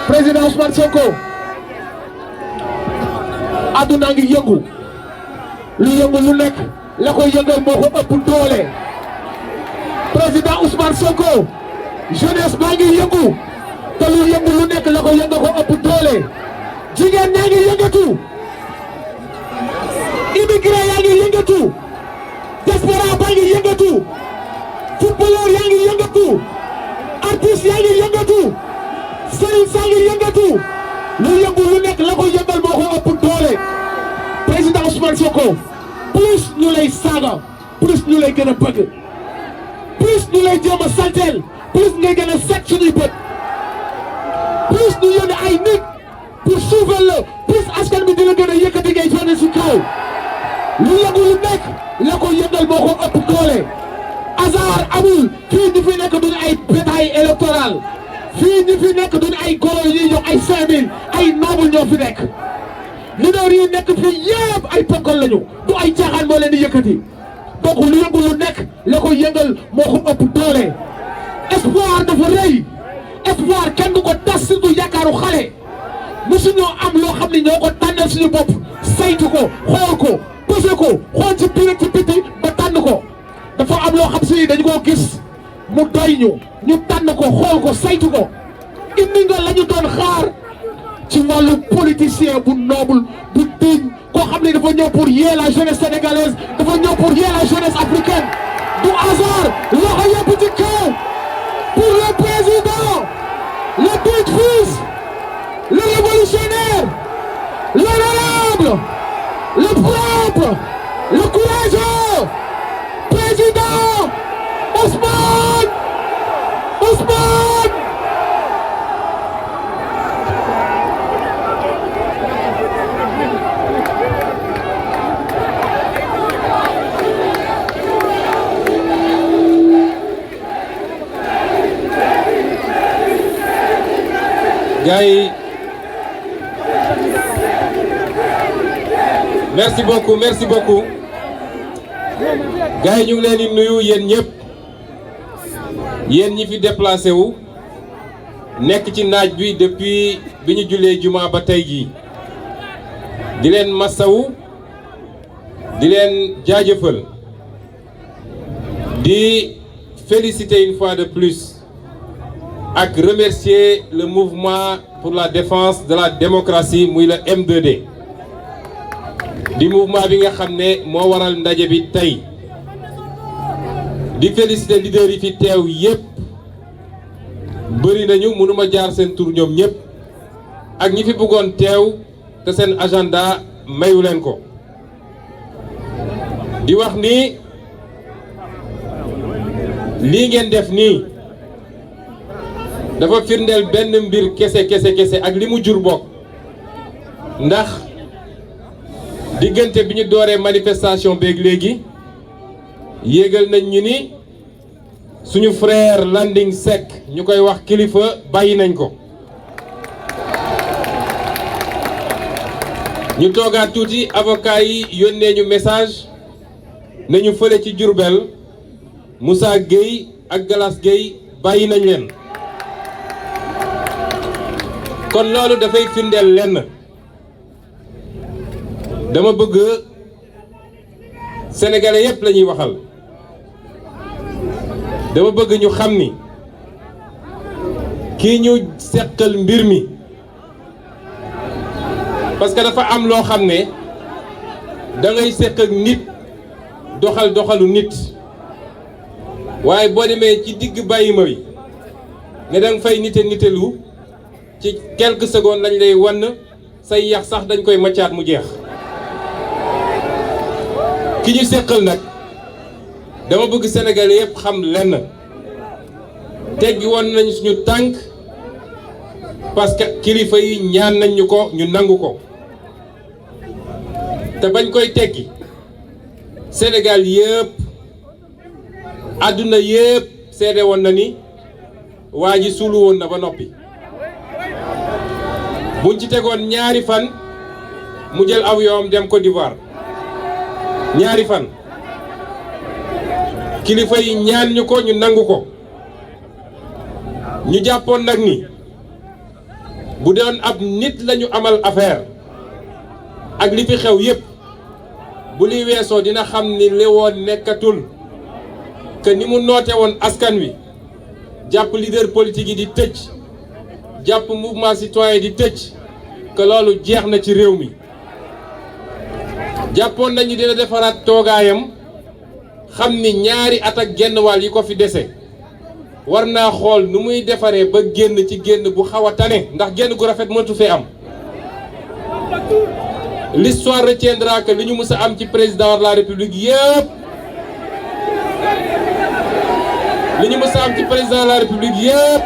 président Ousmane Sonko àdduna ngi yëngu lu yëngu lu nekk la koy yëngal moo ko ëpp doole président Ousmane Sonko jeunesse baa ngi yëngu te lu yëngu lu nekk la koy yëngal ko ëpp doole jigéen ñaa ngi yëngatu immigré yaa ngi yëngatu diaspora baa ngi yëngatu footballeur yaa ngi yëngatu artiste yaa ngi yëngatu sëriñ saa ngi yëngatu lu yëngu lu nekk la ko yëngal moo ko ëpp doole président Ousmane Sonko plus ñu lay saaga plus ñu lay gën a bëgg plus ñu lay jéem a salteel plus ngay gën a set suñuy bët plus ñu yónni ay nit pour suufal la plus askan bi di la gën a yëkkati ngay sonné si kaw lu yëngu lu nekk la ko yëngal moo ko ëpp doole hasard amul fii ñi fi nekk duñu ay bétail électoral fii ñi fi nekk duñu ay golo yi jox ay 5000 ay noble ñoo fi nekk leader yi nekk fii yëpp ay ponkal lañu du ay caaxaan moo leen di yëkkati donc lu yëngu lu nekk la ko yëngal moo ko ëpp doole espoir dafa rëy espoir kenn du ko tas surtout yaakaaru xale musuñoo am loo xam ne ñoo ko tànnal suñu bopp saytu ko xool ko posé ko xool ci biir ci biti ba tànn ko dafa am loo xam si dañu koo gis mu doy ñu tànn ko xool ko saytu ko indi nga la ñu doon xaar ci wàllu politicien bu noble bu digne koo xam ne dafa ñëw pour yee la jeunesse sénégalaise dafa ñëw pour yee la jeunesse africaine du hasard loxo yëpp ci kaw pour le président le big fils le révolutionnaire l'honorable le propre le courageux président Ousmane gars yi merci beaucoup gars yi ñu ngi leen di nuyu yéen ñëpp yéen ñi fi déplacé wu nekk ci naaj bi depuis bi ñu jullee juma ba tey jii di leen masawu di leen jaajëfal di féliciter une fois de plus ak remercier le mouvement pour la défense de la démocratie muy le M2D di mouvement bi nga xam ne moo waral ndaje bi tey di féliciter leader yi fi teew yépp bëri nañu mënuma jaar seen tur ñoom ñépp ak ñi fi bëggoon teew te seen agenda mayu leen ko di wax ni lii ngeen def nii dafa firndeel benn mbir kese ak li mu jur bokk ndax diggante bi ñu dooree manifestation beeg léegi yéegal nañ ñu ni suñu frère Landing Seck ñu koy wax kilifa bàyyi nañ ko ñu toogaat tuuti avocat yi yónnee ñu message nañu fële ci Diourbel Moussa Gueye ak Galas Gueye bàyyi nañ leen kon loolu dafay firndeel lenn dama bëgg sénégalais yépp la ñuy waxal dama bëgg ñu xam ni kii ñu seqal mbir mi parce que dafa am loo xam ne da ngay seq ak nit doxalu nit waaye boo demee ci digg bàyyi ma wi ne danga fay nitelu ci quelques secondes lañ lay wan say yax sax dañ koy maccaat mu jeex ki ñu seqal nag dama bëgg sénégalais yépp xam lenn teggi woon nañ suñu tànk parce que kilifa yi ñaan nañ ñu ko ñu nangu ko te bañ koy teggi Sénégal yépp àdduna yépp seede woon na ni waa ji suulu woon na ba noppi buñ ci tegoon ñaari fan mu jël avion dem Côte d'Ivoire ñaari fan kilifa yi ñaan ñu ko ñu nangu ko ñu jàppoon nag ni bu doon ab nit lañu amal affaire ak li fi xew yépp bu li weesoo dina xam ni li woon nekkatul que ni mu noote woon askan wi jàpp leader politique yi di tëj jàpp mouvement citoyen di tëj que loolu jeex na ci réew mi jàppoon nañu dina defaraat toogaayam xam ni ñaari at ak genn wàll yi ko fi dese war naa xool nu muy defaree ba génn ci génn bu xaw a tane ndax génn gu rafet mënatu fee am. L'histoire retiendra que li ñu mës a am ci président de la république yëpp li ñu mës a am ci président de la république yëpp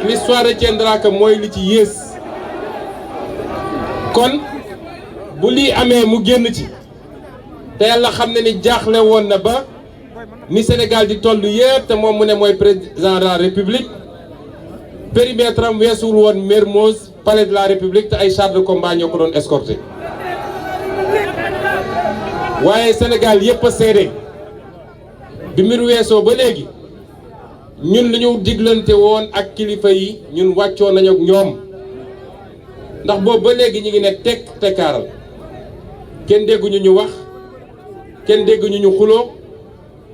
l'histoire retiendra que mooy li ci yées kon bu lii amee mu génn ci te yàlla xam ne ni jaaxle woon na ba ni Sénégal di toll yëpp te moom mu ne mooy président de la république périmètre am weesuwul woon Mermoz palais de la république te ay chars de combat ñoo ko doon escorté waaye Sénégal yëpp a seede bi mbir weesoo ba léegi ñun li ñu diglante woon ak kilifa yi ñun wàccoo nañu ak ñoom ndax boobu ba léegi ñu ngi ne tekk tekkaaral kenn dégguñu ñu wax kenn dégguñu ñu xuloo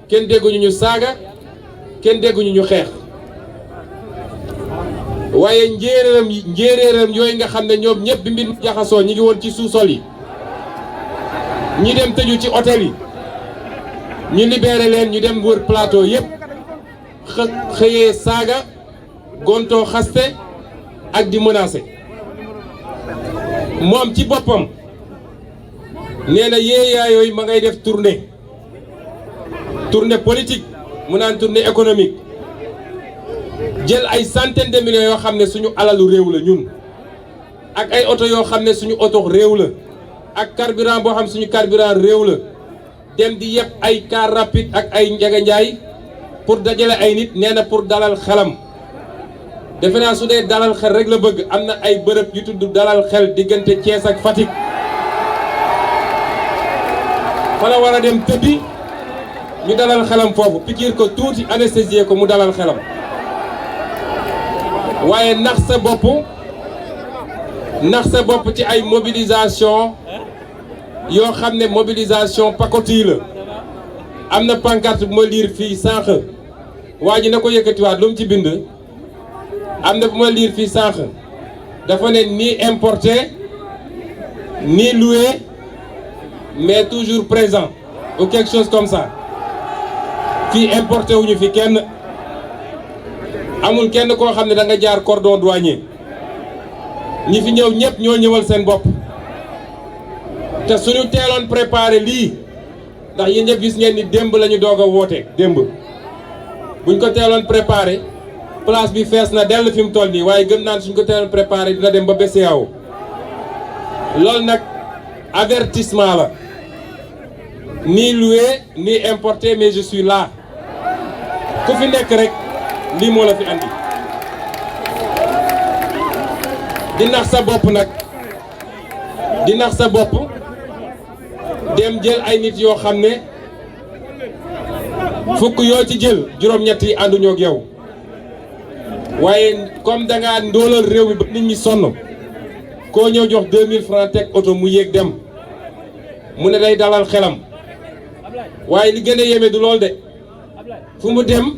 kenn dégguñu ñu saaga kenn dégguñu ñu xeex waaye njéeréeram yooyu nga xam ne ñoom ñëpp bi mbir jaxasoo ñi ngi woon ci sous-sol yi ñi dem tëju ci hôtel yi ñu libéré leen ñu dem wër plateau yëpp xëyee saaga gontoo xaste ak di menacé moom ci boppam nee na yéeyaa yooyu ma ngay def tournée politique mu naan tournée économique jël ay centaines de millions yoo xam ne suñu alalu réew la ñun ak ay oto yoo xam ne suñu oto réew la ak carburant boo xam suñu carburant réew la dem di yeb ay car rapide ak ay njaganjaay pour dajale ay nit nee na pour dalal xelam defe naa su dee dalal xel rek la bëgg am na ay bërëb yu tudd dalal xel diggante Thiès ak Fatick fa la war a dem tëddi ñu dalal xelam foofu pikiir ko tuuti anesthésier ko mu dalal xelam waaye nax sa bopp ci ay mobilisation yoo xam ne mobilisation pacotille la am na pancarte bu ma liir fii sànq waa ji na ko yëkkatiwaat lu mu ci bind am na bu ma liir fii sànq dafa ne ni importé ni loué mais toujours présent ou quelque chose comme ça fii importé wuñu fi kenn amul kenn koo xam ne da nga jaar cordon douanier ñi fi ñëw ñëpp ñoo ñëwal seen bopp te suñu teeloon préparé lii ndax yéen ñëpp gis ngeen ni démb la ñu doog a woote démb buñ ko teeloon préparé place bi fees na dell fi mu toll nii waaye gëm naan suñ ko teeloon préparé dina dem ba BCEAO loolu nag avertissement la ni loué ni importé mais je suis là ku fi nekk rek lii moo la fi andi di nax sa bopp nag di nax sa bopp dem jël ay nit yoo xam ne fukk yoo ci jël juróom-ñett yi ànduñoo ak yow waaye comme da ngaa ndóolal réew mi ba nit ñi sonn koo ñëw jox 2000 francs teg oto mu yéeg dem mu ne day dalal xelam waaye li gën a yéeme du lool de fu mu dem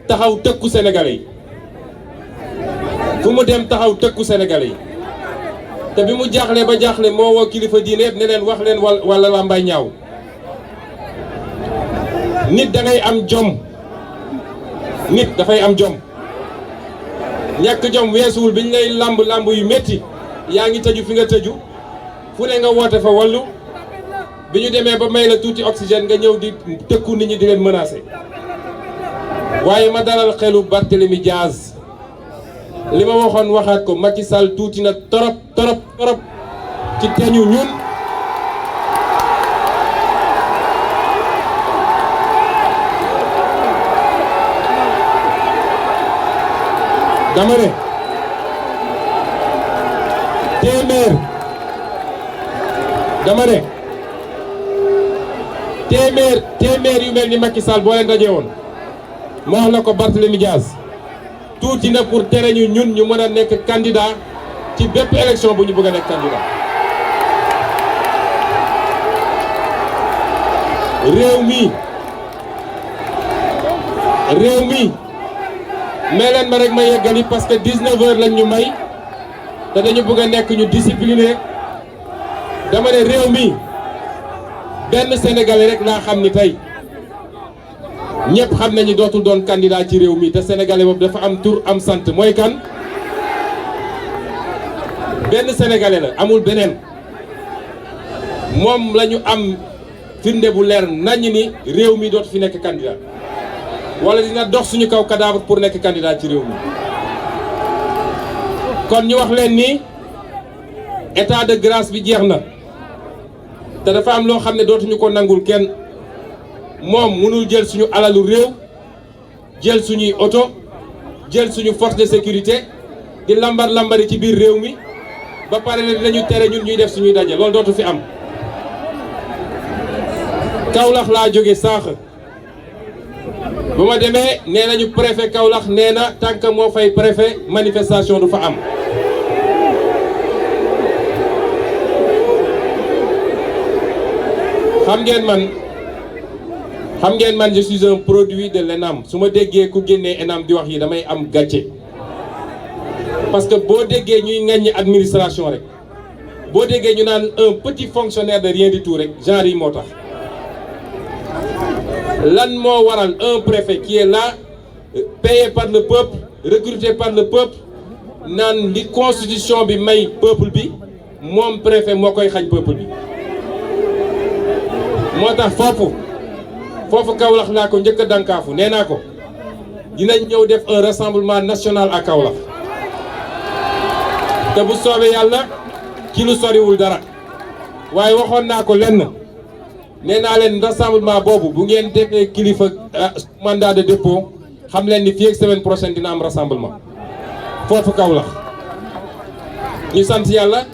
taxaw tëkku Sénégalais yi fu mu dem taxaw tëkku Sénégalais yi te bi mu jaaxle ba jaaxle moo woo kilifa diine yëpp ne leen wax leen wala lambay ñaaw nit da ngay am jom nit dafay am jom ñàkk jom weesuwul biñ lay lamb yu métti yaa ngi tëju fi nga tëju fu ne nga woote fa wallu bi ñu demee ba may la tuuti oxygène nga ñëw di tëkku nit ñi di leen menacer waaye ma dalal xelu Barthélémy Diaz li ma waxoon waxaat ko Macky Sall tuuti na torop ci teñu ñun dama ne téeméer yu mel ni Macky Sall boo leen dajee woon ma wax la ko Barthélémy Diaz tuuti na pour tere ñu ñun ñu mën a nekk candidat ci bépp élection bu ñu bëgg a nekk candidat. réew mi may leen ma rek ma yeggali parce que 19h lañ ñu may te dañu bëgg a nekk ñu discipliné. dama ne réew mi benn sénégalais rek laa xam ni tey ñëpp xam nañu dootul doon candidat ci réew mi te sénégalais boobu dafa am tur am sant mooy kan. benn sénégalais la amul beneen moom la ñu am firnde bu leer naññ ni réew mi dootu fi nekk candidat wala dina dox suñu kaw cadavre pour nekk candidat ci réew mi. kon ñu wax leen ni état de grâce bi jeex na te dafa am loo xam ne dootuñu ko nangul kenn. moom mënul jël suñu alalu réew jël suñuy oto jël suñu force de sécurité di lambari ci biir réew mi ba pare ne dinañu tere ñun ñuy def suñuy daje loolu dootu fi am. Kaolack laa jóge sànq ba ma demee nee nañu préfet Kaolack nee na tant que moo fay préfet manifestation du fa am. xam ngeen man je suis un produit de l'ENAM su ma déggee ku génnee ENAM di wax yi damay am gàcce parce que boo déggee ñuy ŋaññi administration rek boo déggee ñu naan un petit fonctionnaire de rien du tout rek genre yi moo tax. lan moo waral un préfet qui est là payé par le peuple recruté par le peuple naan li constitution bi may peuple bi moom préfet moo koy xañ peuple bi moo tax foofu Kaolack laa ko njëkk a dànkaafu nee naa ko dinañ ñëw def un rassemblement national à Kaolack te bu soobee yàlla ci lu soriwul dara waaye waxoon naa ko lenn nee naa leen rassemblement boobu bu ngeen defee kilifa mandat de dépôt xam leen ni fii ak semaine prochaine dina am rassemblement foofu Kaolack ñu sant yàlla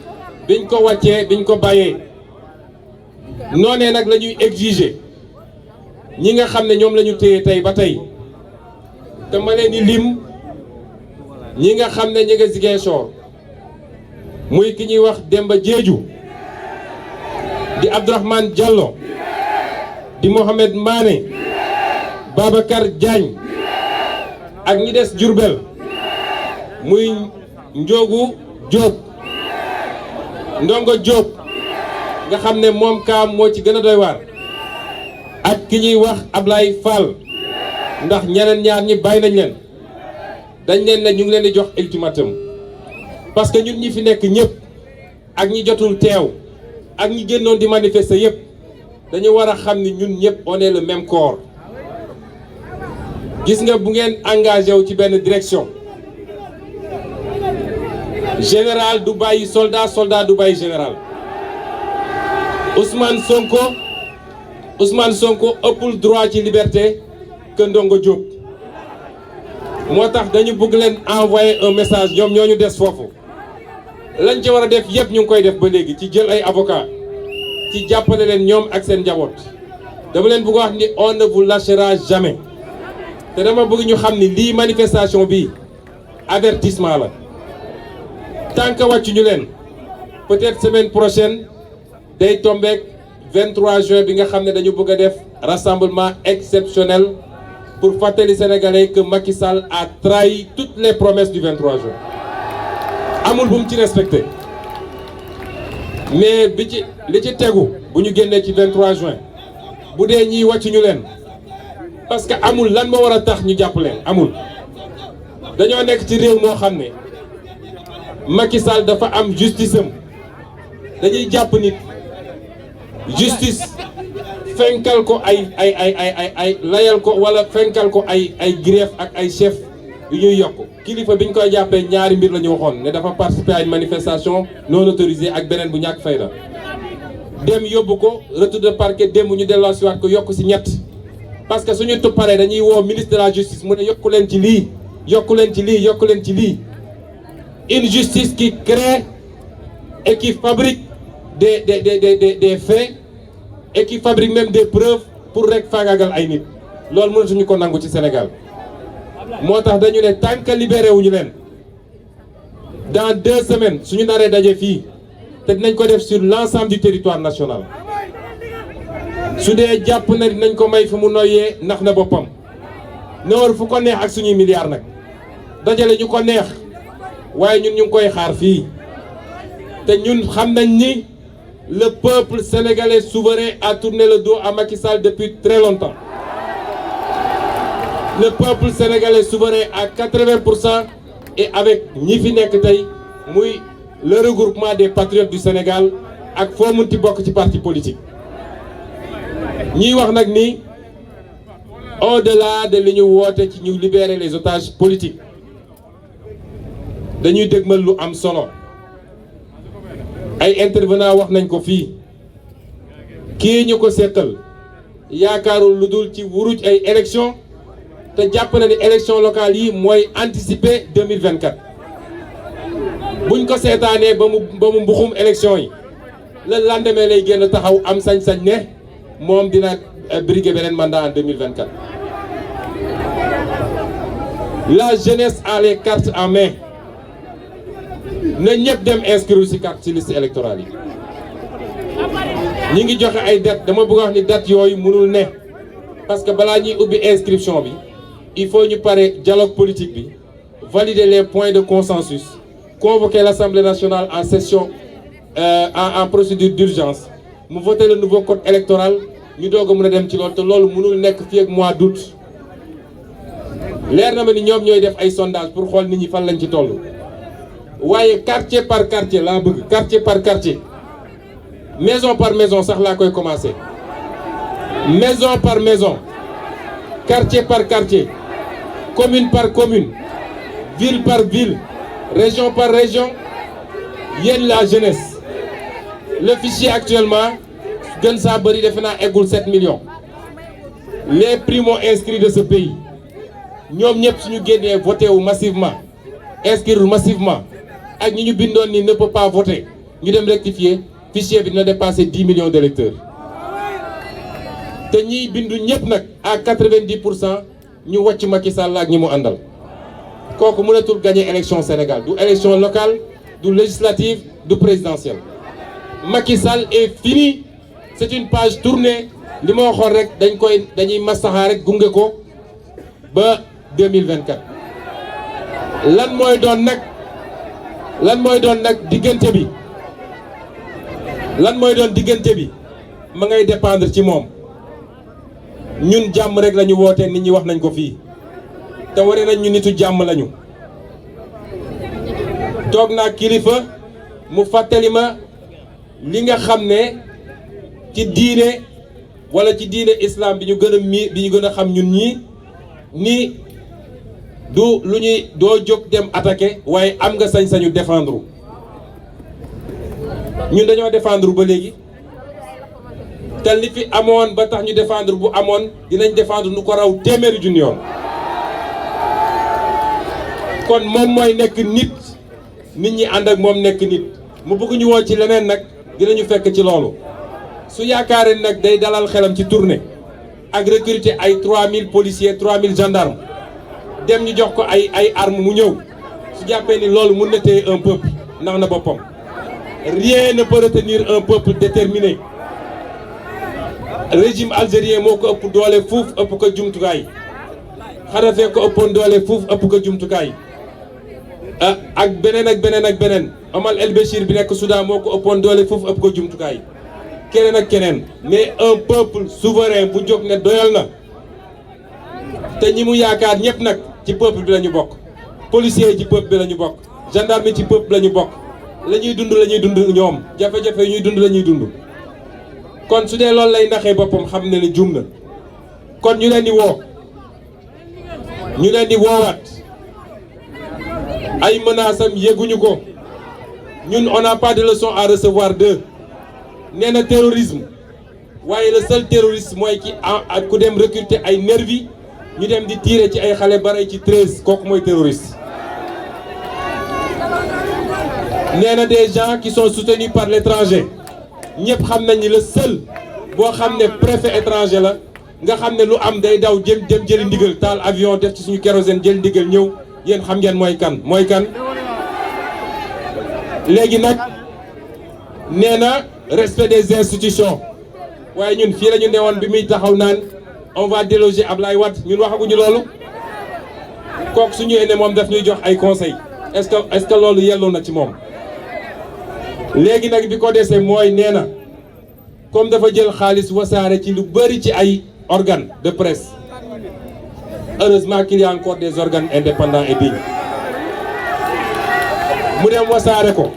biñ ko wàccee biñ ko bàyyee noonee nag la ñuy exiger ñi nga xam ne ñoom la ñu téye tey ba tey te ma leen di lim ñi nga xam ne ñi nga Ziguinchor muy ki ñuy wax Demba Diédhiou di Abdourahmane Diallo di Mohamed Mané Babacar Diagne ak ñi des Diourbel muy Ndiogu Diop Ndongo Diop nga xam ne moom kaam moo ci gën a doy waar ak ki ñuy wax Ablaye Fall ndax ñeneen ñaar ñi bàyyi nañ leen dañ leen ne ñu ngi leen di jox ultimatum parce que ñun ñi fi nekk ñëpp ak ñi jotul teew ak ñi génnoon di manifester yëpp dañu war a xam ni ñun ñëpp on est le même corps. gis nga bu ngeen engagé wu ci benn direction général du bàyyi soldat soldat du bàyyi général Ousmane Sonko ëppul droit ci liberté que Ndongo Diop moo tax dañu bëgg leen envoyer un message ñoom ñoo ñu des foofu lañ ci war a def yëpp ñu ngi koy def ba léegi ci jël ay avocat ci jàppale leen ñoom ak seen njaboot dama leen bëgg wax ni on ne vous lâchera jamais te dama bëgg ñu xam ni lii manifestation bi avertissement la tant que wàccu ñu leen peut-être semaine prochaine day tombeek 23 juin bi nga xam ne dañu bëgg a def rassemblement exceptionnel pour fàttali Sénégalais que Macky Sall a trahi toutes les promesses du 23 juin amul bu mu ci respecté mais li ci tegu bu ñu génnee ci 23 juin bu dee ñiy wàcc ñu leen parce que amul lan moo war a tax ñu jàpp leen amul dañoo nekk ci réew moo xam ne Macky Sall dafa am justice am dañuy jàpp nit justice fenkal ko ay layal ko wala fenkal ko ay grief ak ay chef yu ñuy yokk kilifa biñ koy jàppee ñaari mbir la ñu waxoon ne dafa participer à une manifestation non autorisée ak beneen bu ñàkk fayda dem yóbbu ko retour de parquet démb ñu delloosiwaat ko yokk ci ñett parce que suñu tupparee dañuy woo ministre de la justice mu ne yokku leen ci lii yokku leen ci lii yokku leen ci lii une justice qui crée et qui fabrique des faits et qui fabrique même des preuves pour rek faagaagal ay nit loolu mënatuñu ko nangu ci Sénégal moo tax dañu ne tant que libéré wuñu leen dans 2 semaines suñu naree daje fii te dinañ ko def sur l'ensemble du territoire national su dee jàpp na dinañ ko may fi mu noyyee nax na boppam na war fu ko neex ak suñuy milliards nag dajale ñu ko neex waaye ñun ñu ngi koy xaar fii te ñun xam nañ ni le peuple sénégalais souverain a tourné le dos à Macky Sall depuis très longtemps. Le peuple sénégalais souverain à 80% et avec ñi fi nekk tey muy le regroupement des patriotes du Sénégal ak foo munti bokk ci parti politique. ñiy wax nag ni au-delà de li ñu woote ci ñu libérer les otages politiques dañuy dégmal lu am solo. ay intervenant wax nañ ko fii kii ñu ko seqal yaakaarul lu dul ci wuruj ay élection te jàpp na ni élection locale yi mooy anticiper 2024 buñ ko seetaanee ba mu mbuxum élection yi le lendemain lay génn taxaw am sañ-sañ ne moom dina briguer beneen mandat en 2024 la jeunesse a les cartes en main. na ñëpp dem inscrire ci carte ci liste électorale yi ñi ngi joxe ay date dama bëgg wax ni date yooyu mënul ne parce que balaa ñuy ubbi inscription bi il faut ñu pare dialogue politique bi valider les points de consensus convoquer l'Assemblée nationale en session en procédure d'urgence mu voter le nouveau code électoral ñu doog a mën a dem ci loolu te loolu mënul nekk fii ak mois d'août leer na ma ni ñoom ñooy def ay sondage pour xool nit ñi fan lañ ci toll. waaye quartier par quartier laa bëgg quartier par quartier maison par maison sax laa koy commencer maison par maison quartier par quartier commune par commune ville par ville région par région yéen la jeunesse le fichier actuellement gën saa bëri defe naa eggul 7 millions les primo-inscrits de ce pays ñoom ñëpp suñu génnee voté wu massivement inscrire massivement ak ñi ñu bindoon ni ne peut pas voter ñu dem rectifier fichier bi dina dépasser 10 millions d'électeurs te ñiy bindu ñëpp nag à 90% ñu wàcc Macky Sall ak ñi mu àndal kooku mënatul gagner élection Sénégal du élection locale du législative du présidentielle Macky Sall est fini c'est une page tournée li ma waxoon rek dañuy masaxa rek gunge ko ba 2024 lan mooy doon nag diggante bi ma ngay dépendre ci moom ñun jàmm rek lañu woote nit ñi wax nañ ko fii te ware nañ ñu nitu jàmm lañu toog naa kilifa mu fàttali ma li nga xam ne ci diine wala ci diine islam bi ñu gën a xam ñun ñii ni du lu ñuy doo jóg dem attaquer waaye am nga sañ-sañu défendre ñun dañoo défendre ba léegi te li fi amoon ba tax ñu défendre bu amoon dinañ défendre nu ko raw téeméeri junni yoon kon moom mooy nekk nit ñi ànd ak moom nekk nit mu bëgg ñu woo ci leneen nag dinañu fekk ci loolu su yaakaaree nag day dalal xelam ci tournée ak recruter ay 3000 policiers 3000 gendarmes dem ñu jox ko ay armes mu ñëw su jàppee ni loolu mën na téye un peuple ndax na boppam rien ne peut retenir un peuple déterminé régime algérien moo ko ëpp doole fuuf ëpp ko jumtukaay Kadhafi ko ëppoon doole fuuf ëpp ko jumtukaay ak beneen Omar El Béchir bi nekk Soudan moo ko ëppoon doole fuuf ëpp ko jumtukaay keneen ak keneen mais un peuple souverain bu jóg ne doyal na te ñi mu yaakaar ñëpp nag ci peuple bi la ñu bokk policiers yi ci peuple bi la ñu bokk gendarme yi ci peuple la ñu bokk la ñuy dund ñoom jafe-jafe yi ñuy dund la ñuy dund kon su dee loolu lay naxee boppam xam ne ni juum na kon ñu leen di woowaat ay menaces am yëguñu ko ñun on n'a pas de leçon à recevoir d'eux nee na terrorisme waaye le seul terroriste mooy ki ak ku dem recruter ay nervi ñu dem di tirer ci ay xale baray ci 13 kooku mooy terroriste. nee na des gens qui sont soutenus par l'étranger ñëpp xam nañ ni le seul boo xam ne préfet étranger la nga xam ne lu am day daw jëm jëli ndigal taal avion def ci suñu kérosène jël ndigal ñëw yéen xam ngeen mooy kan léegi nag nee na respect des institutions waaye ñun fii la ñu newoon bi muy taxaw naan on va déloger Ablaye Wade ñun waxaguñu loolu kooku su ñëwee ne moom daf ñuy jox ay conseils est-ce que loolu yelloo na ci moom. léegi nag bi ko desee mooy nee na comme dafa jël xaalis wasaare ci lu bëri ci ay organes de presse heureusement qu'il y a encore des organes indépendants et dignes mu dem wasaare ko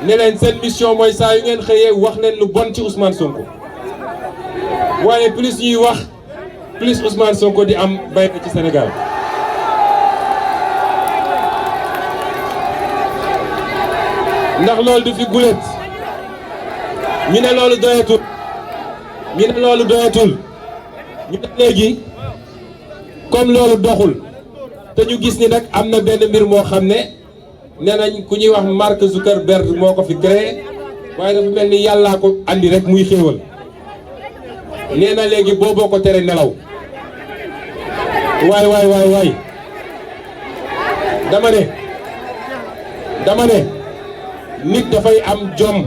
ne leen seen mission mooy saa yu ngeen xëyee wax leen lu bon ci Ousmane Sonko waaye plus ñuy wax plus Ousmane Sonko di am bay ci Sénégal. ndax loolu du fi gulet ñu ne loolu doyatul ñu ne léegi comme loolu doxul te ñu gis ni nag am na benn mbir moo xam ne nee nañ ku ñuy wax Mark Zuckerberg moo ko fi créé waaye dafa mel ni yàllaa ko andi rek muy xéewal nee na léegi booboo ko tere nelaw waay dama ne nit dafay am jom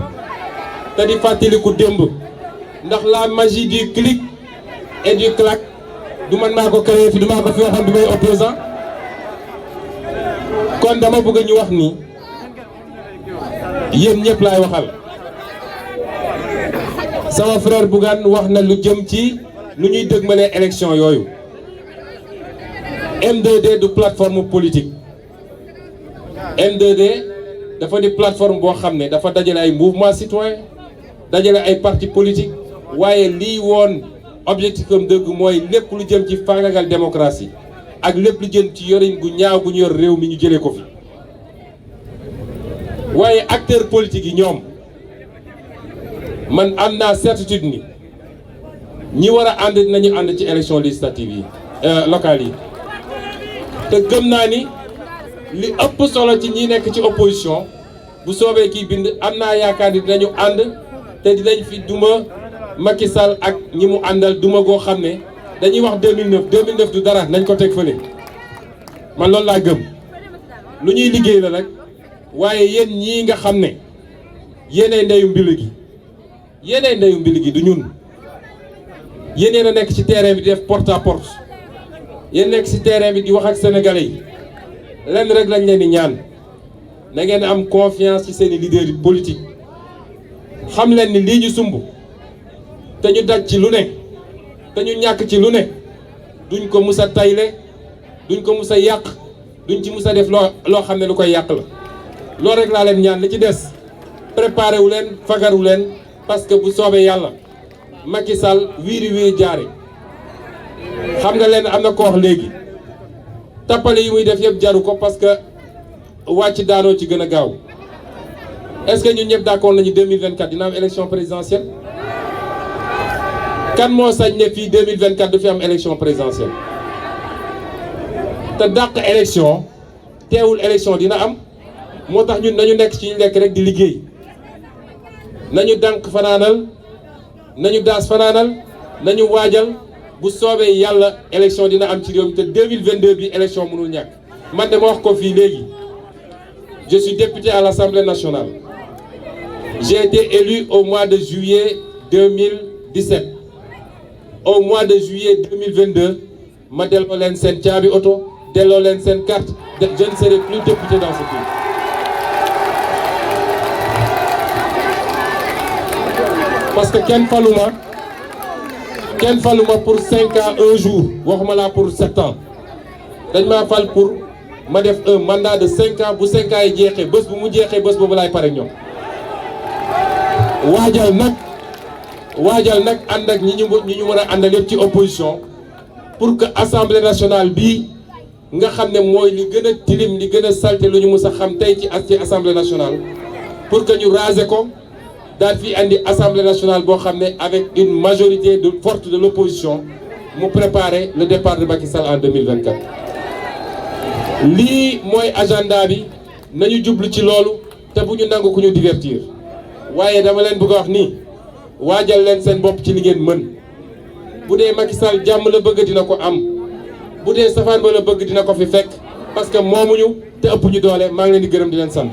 te di fàttaliku démb ndax la magie du clic et du clac du man maa ko créé fi du maa ko fi waxoon bi may opposant kon dama bëgg ñu wax ni yéen ñëpp laay waxal sama frère Bougane wax na lu jëm ci lu ñuy dëgmalee élection yooyu M2D du plateforme politique M2D dafa di plateforme boo xam ne dafa dajale ay mouvement citoyen dajale ay parti politique waaye lii woon objectif am dëgg mooy lépp lu jëm ci faagagal démocratie ak lépp lu jëm ci yorin gu ñaaw gu ñu yor réew mi ñu jëlee ko fi waaye acteurs politiques yi ñoom man am naa certitude ni ñi war a ànd nañu ànd ci élection législative yi locales yi te gëm naa ni li ëpp solo ci ñi nekk ci opposition bu soobee kii bind am naa yaakaar ni dinañu ànd te dinañ fi duma Macky Sall ak ñi mu àndal duma goo xam ne dañuy wax 2009 du dara nañ ko teg fële man loolu laa gëm lu ñuy liggéey la nag waaye yéen ñii nga xam ne yéenay ndeyu mbil gi du ñun yéen a nekk ci terrain bi di def porte à porte yéen nekk ci terrain bi di wax ak sénégalais yi lenn rek lañ leen di ñaan na ngeen am confiance ci seeni leader politique xam leen ni lii ñu sumb te ñu daj ci lu ne te ñu ñàkk ci lu ne duñ ko mus a tayle duñ ko mus a yàq duñ ci mus a def loo xam ne lu koy yàq la loolu rek laa leen ñaan li ci des préparé wu leen fagaru leen parce que bu soobee yàlla Macky Sall wiiri jaare xam nga leen am na ko wax léegi tappale yi muy def yëpp jaru ko parce que wàcc daanoo ci gën a gaaw est-ce que ñun ñëpp d'accord nañu 2024 dina am élection présidentielle kan moo sañ ne fii 2024 du fi am élection présidentielle te dàq élection teewul élection dina am moo tax ñun nañu nekk ci ñu nekk rek di liggéey nañu dànk fanaanal nañu daas fanaanal nañu waajal bu soobee yàlla élection dina am ci réew mi te 2022 bi élection mënul ñàkk man de ma wax ko fii léegi je suis député à l'Assemblée nationale j'ai été élu au mois de juillet 2017 au mois de juillet 2022 ma delloo leen seen caabi oto delloo leen seen carte je ne serai plus député dans ce pays. parce que kenn faluma pour 5 ans un jour waxuma laa pour 7 ans dañ maa fal pour ma def un mandat de 5 ans bu 5 ans yi jeexee bés bu mu jeexee bés boobu laay pare ñoom waajal nag ànd ak ñi ñu mën a àndal yëpp ci opposition pour que assemblée nationale bii nga xam ne mooy li gën a tilim li gën a salté lu ñu mus a xam tey ci assemblée nationale pour que ñu raser ko daal fi andi assemblée nationale boo xam ne avec une majorité forte de l'opposition mu préparer le départ de Macky Sall en 2024. lii mooy agenda bi nañu jublu ci loolu te bu ñu nangu ku ñu divertir waaye dama leen bëgg a wax nii waajal leen seen bopp ci li ngeen mën bu dee Macky Sall jàmm la bëgg dina ko am bu dee safaan ba la bëgg dina ko fi fekk parce que moomuñu te ëpp ñu doole maa ngi leen di gërëm di leen sant.